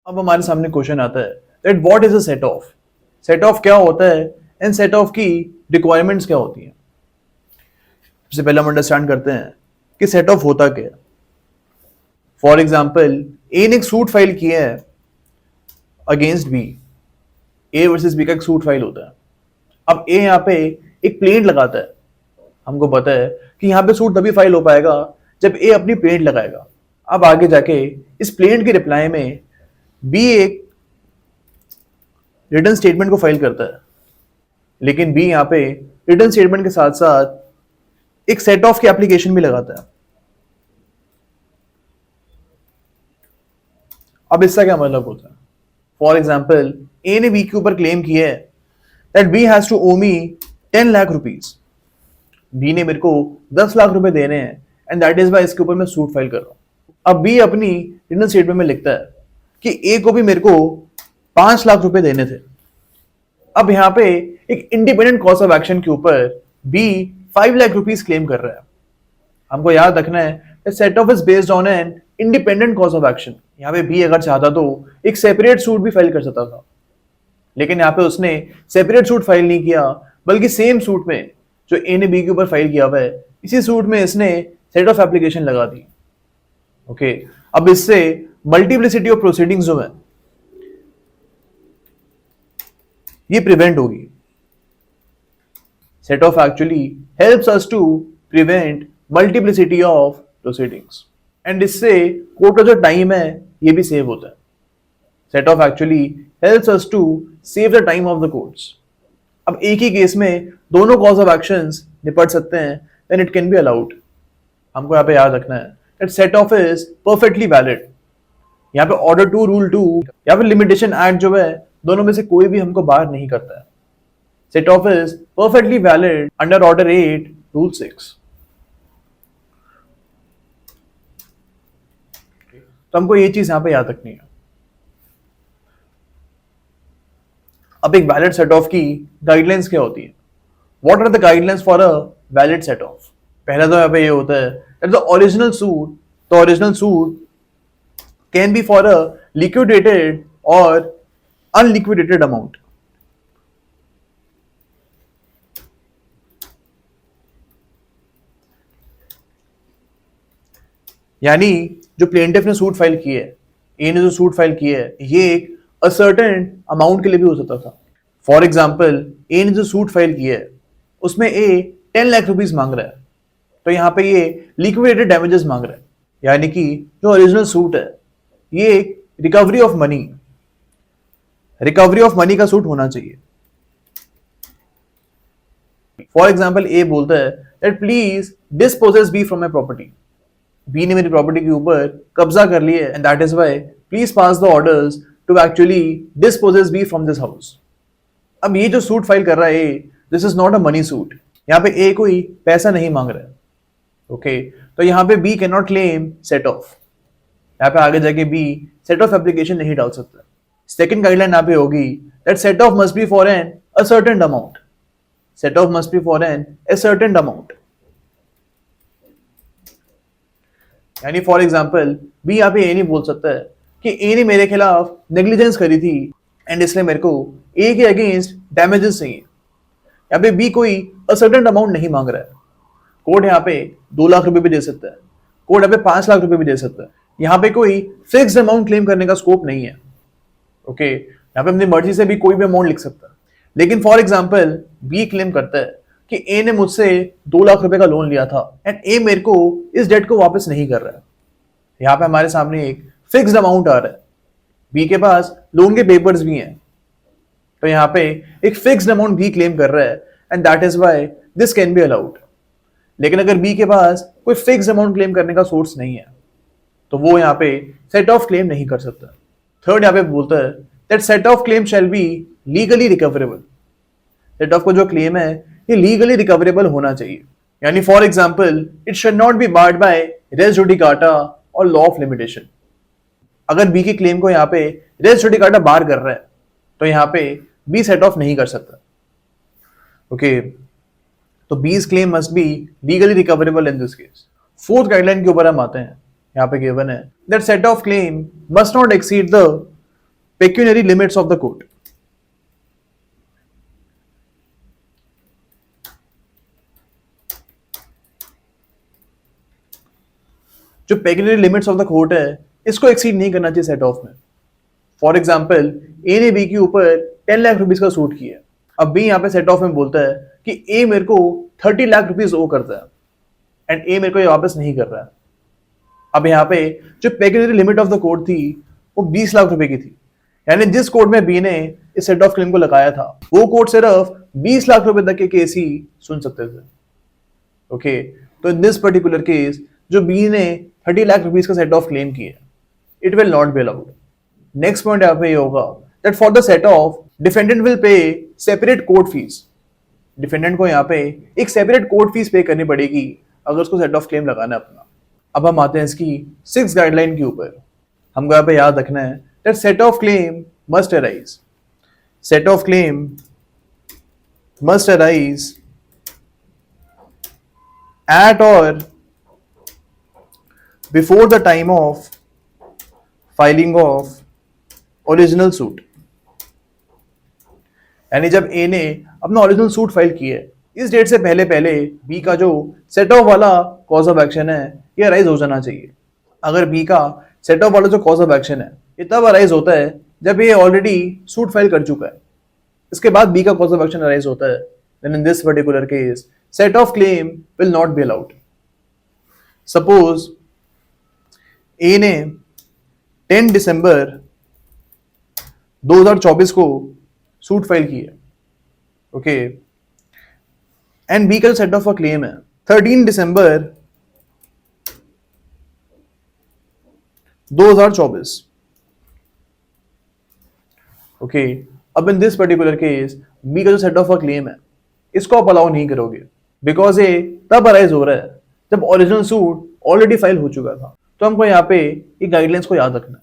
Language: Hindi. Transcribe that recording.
अब हमारे सामने क्वेश्चन आता है that what is a set of क्या होता है एंड सेट ऑफ की रिक्वायरमेंट्स क्या होती हैं। सबसे पहले हम अंडरस्टैंड करते हैं कि सेट ऑफ होता क्या है। फॉर एग्जांपल ए ने एक सूट फाइल किया है against B. A versus B का एक सूट फाइल होता है। अब ए यहाँ पे एक प्लेट लगाता है। हमको पता है कि यहाँ पे सूट तभी फाइल हो पाएगा जब ए अपनी प्लेट लगाएगा। अब आगे जाके इस प्लेट के रिप्लाई में बी एक रिटर्न स्टेटमेंट को फाइल करता है, लेकिन बी यहाँ पे रिटर्न स्टेटमेंट के साथ साथ एक सेट ऑफ की एप्लीकेशन भी लगाता है। अब इसका क्या मतलब होता है? फॉर एग्जाम्पल ए ने बी के ऊपर क्लेम किया है that B has to owe me 10 lakh rupees. B ने मेरे को 10 लाख रुपए देने हैं एंड दैट इज वाई इसके ऊपर मैं सूट फाइल कर रहा हूं। अब बी अपनी रिटर्न स्टेटमेंट में लिखता है कि ए को भी मेरे को 5 लाख रुपए देने थे। अब यहां पे एक इंडिपेंडेंट कॉज ऑफ एक्शन के ऊपर बी 5 लाख रुपीज क्लेम कर रहा है। हमको याद रखना है set off is based on an independent cause of action. यहाँ पे बी अगर चाहता तो एक सेपरेट सूट भी फाइल कर सकता था, लेकिन यहाँ पे उसने सेपरेट सूट फाइल नहीं किया, बल्कि सेम सूट में जो ए ने बी के ऊपर फाइल किया हुआ है इसी सूट में इसने सेट ऑफ एप्लीकेशन लगा दी। ओके, अब इससे मल्टीप्लिसिटी ऑफ प्रोसीडिंग्स जो है ये प्रिवेंट होगी। Set off actually helps us to prevent multiplicity of proceedings and इससे कोर्ट का जो टाइम है ये भी सेव होता है। Set off actually helps us to save the time of the courts. अब एक ही केस में दोनों कॉज ऑफ एक्शंस निपट सकते हैं, then it can be allowed. हमको यहाँ पे याद रखना है that set off is perfectly valid. यहाँ पे ऑर्डर 2 रूल 2 या फिर लिमिटेशन एक्ट जो है दोनों में से कोई भी हमको बाहर नहीं करता है। Set off is perfectly valid under order 8 rule 6। तो हमको ये चीज यहां पे याद रखनी है। अब एक वैलिड सेट ऑफ की गाइडलाइंस क्या होती है? What are the guidelines for a valid set off? पहला तो यहाँ पे ये होता है that the original suit can be for a liquidated और अनलिक्विडेटेड अमाउंट। यानी जो प्लेंटिफ ने सूट फाइल की है, ए ने जो सूट फाइल की है, ये एक असर्टेन अमाउंट के लिए भी हो सकता था। फॉर एग्जाम्पल ए ने जो सूट फाइल की है उसमें ए 10 लाख रुपीज मांग रहा है, तो यहाँ पे ये लिक्विडेटेड डैमेजेस मांग रहा है। यानी कि जो ओरिजिनल सूट है ये एक रिकवरी ऑफ मनी का सूट होना चाहिए। फॉर एग्जाम्पल ए बोलता है that please dispossess B from my property. B ने मेरी प्रॉपर्टी के ऊपर कब्जा कर लिया है and that is why please pass the orders to actually dispossess B from this house. अब ये जो सूट फाइल कर रहा है this is not a money suit. यहाँ पे ए कोई पैसा नहीं मांग रहा है। ओके, तो यहाँ पे B cannot claim set off. यहाँ पे आगे जाके बी सेट ऑफ एप्लीकेशन नहीं डाल सकता। सेकंड गाइडलाइन यहाँ पे होगी that set off must be for an ascertained amount. Set off must be for an ascertained amount. यानी फॉर एग्जाम्पल बी यहाँ पे ए नहीं बोल सकता है कि ए ने मेरे खिलाफ नेग्लिजेंस करी थी एंड इसलिए मेरे को ए के अगेंस्ट डैमेजेस चाहिए। यहाँ पे बी कोई असर्टेन अमाउंट नहीं मांग रहा है। कोर्ट यहाँ पे 2 लाख रुपए भी दे सकता है, कोर्ट यहाँ पे 5 लाख रुपए भी दे सकता है। यहाँ पे कोई फिक्स्ड अमाउंट क्लेम करने का स्कोप नहीं है। ओके, यहाँ पे अपनी मर्जी से भी कोई भी अमाउंट लिख सकता है। लेकिन फॉर एग्जाम्पल बी क्लेम करता है कि ए ने मुझसे 2 लाख रुपए का लोन लिया था एंड ए मेरे को इस डेट को वापस नहीं कर रहा है। यहाँ पे हमारे सामने एक फिक्स्ड अमाउंट आ रहा है, बी के पास लोन के पेपर्स भी हैं, तो यहाँ पे एक फिक्स्ड अमाउंट बी क्लेम कर रहा है and that is why this can be allowed. लेकिन अगर बी के पास कोई फिक्स्ड अमाउंट क्लेम करने का सोर्स नहीं है तो वो यहाँ पे सेट ऑफ क्लेम नहीं कर सकता। थर्ड यहाँ पे बोलता है that set of claim shall be legally recoverable. Set of को जो क्लेम है ये लीगली रिकवरेबल होना चाहिए। यानी for example it should not be barred by res judicata और लॉ ऑफ लिमिटेशन। अगर बी के क्लेम को यहाँ पे रेस जुडिकाटा बार कर रहा है तो यहाँ पे बी सेट ऑफ नहीं कर सकता। ओके, तो बी's claim must be legally recoverable in this case। Fourth guideline के ऊपर हम आते हैं। यहाँ पे गिवन है that set of claim must not exceed the pecuniary limits of the court. जो pecuniary limits of the court है, इसको एक्सीड नहीं करना चाहिए सेट ऑफ में। फॉर एग्जाम्पल, ए ने बी के ऊपर 10 लाख रुपीज का सूट किया। अब बी यहाँ पे सेट ऑफ में बोलता है कि ए मेरे को 30 लाख रुपीज ओ करता है एंड ए मेरे को ये वापस नहीं कर रहा है। अब यहाँ पे जो pecuniary limit of the court थी वो 20 लाख रुपए की थी, यानी जिस कोर्ट में बी ने इस सेट ऑफ क्लेम को लगाया था वो कोर्ट सिर्फ 20 लाख रुपए तक के केस ही सुन सकते थे। ओके, तो इन दिस पर्टिकुलर केस जो बी ने 30 लाख रुपीज का सेट ऑफ क्लेम किया, it will not be allowed. Next point यहाँ पे ये होगा that for the set of defendant will pay separate court fees. Defendant को यहाँ पे एक सेपरेट कोर्ट फीस पे करनी पड़ेगी अगर उसको सेट ऑफ क्लेम लगाना है अपना। अब हम आते हैं इसकी 6th गाइडलाइन के ऊपर। हमको यहाँ पे याद रखना है that set of claim must arise. Set of claim must arise at or before the time of filing of original suit। यानी जब ए ने अपना ओरिजिनल सूट फाइल किया है, इस डेट से पहले पहले बी का जो सेट ऑफ वाला कॉज ऑफ एक्शन है ये अराइज हो जाना चाहिए। अगर बी का सेट ऑफ वाला जो कॉज ऑफ एक्शन है ये तब अराइज होता है जब ये ऑलरेडी सूट फाइल कर चुका है, इसके बाद बी का कॉज ऑफ एक्शन अराइज होता है, then in this particular case set of claim will not be allowed। suppose A ने 10 दिसंबर 2024 को सूट फाइल किया, ओके, एंड बी का जो सेट ऑफ का क्लेम है 13 दिसंबर 2024। ओके, अब in this particular case B का जो सेट ऑफ का क्लेम है इसको आप अलाउ नहीं करोगे बिकॉज ये तब अराइज हो रहा है जब ओरिजिनल सूट ऑलरेडी फाइल हो चुका था। तो हमको यहाँ पे ये गाइडलाइंस को याद रखना है।